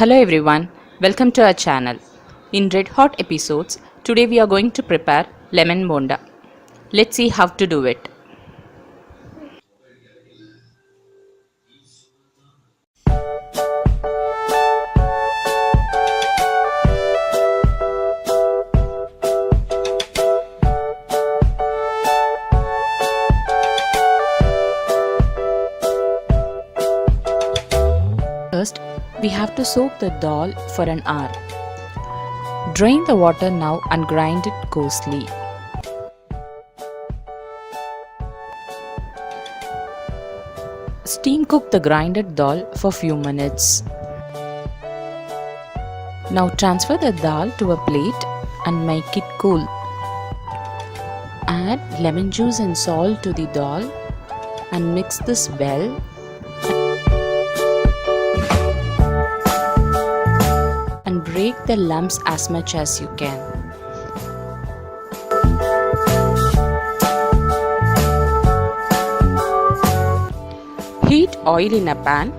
Hello everyone, welcome to our channel. In red hot episodes, today we are going to prepare lemon bonda. Let's see how to do it. First, we have to soak the dal for an hour. Drain the water now and grind it coarsely. Steam cook the grinded dal for few minutes. Now transfer the dal to a plate and make it cool. Add lemon juice and salt to the dal and mix this well. And break the lumps as much as you can. Heat oil in a pan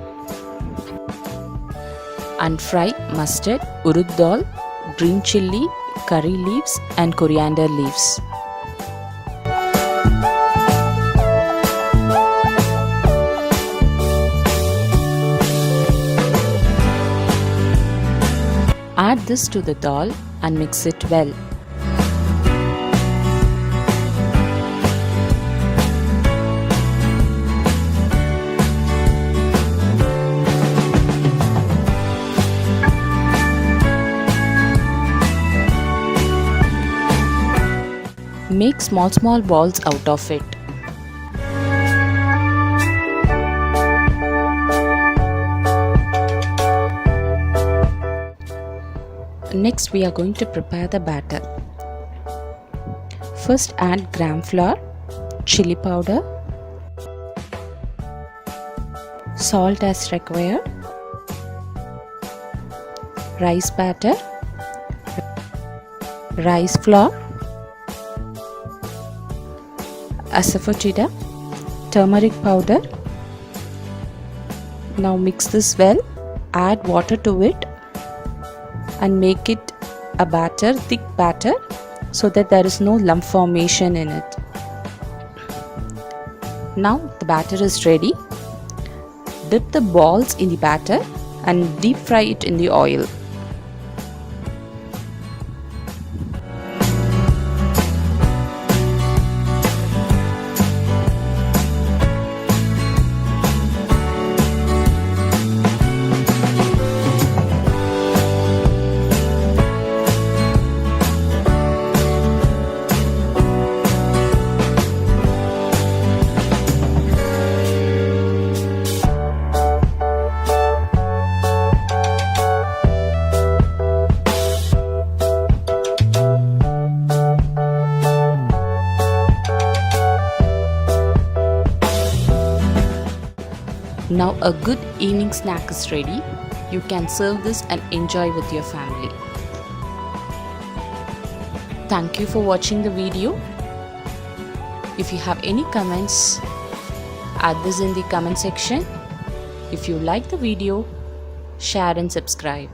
and fry mustard, urud dal, green chilli, curry leaves and coriander leaves. Add this to the dal and mix it well. Make small balls out of it. Next, we are going to prepare the batter. First, add gram flour, chili powder, salt as required, rice batter, rice flour, asafoetida, turmeric powder. Now mix this well, add water to it and make it a batter, thick batter, so that there is no lump formation in it. Now the batter is ready. Dip the balls in the batter and deep fry it in the oil. Now a good evening snack is ready. You can serve this and enjoy with your family. Thank you for watching the video. If you have any comments, add this in the comment section. If you like the video, share and subscribe.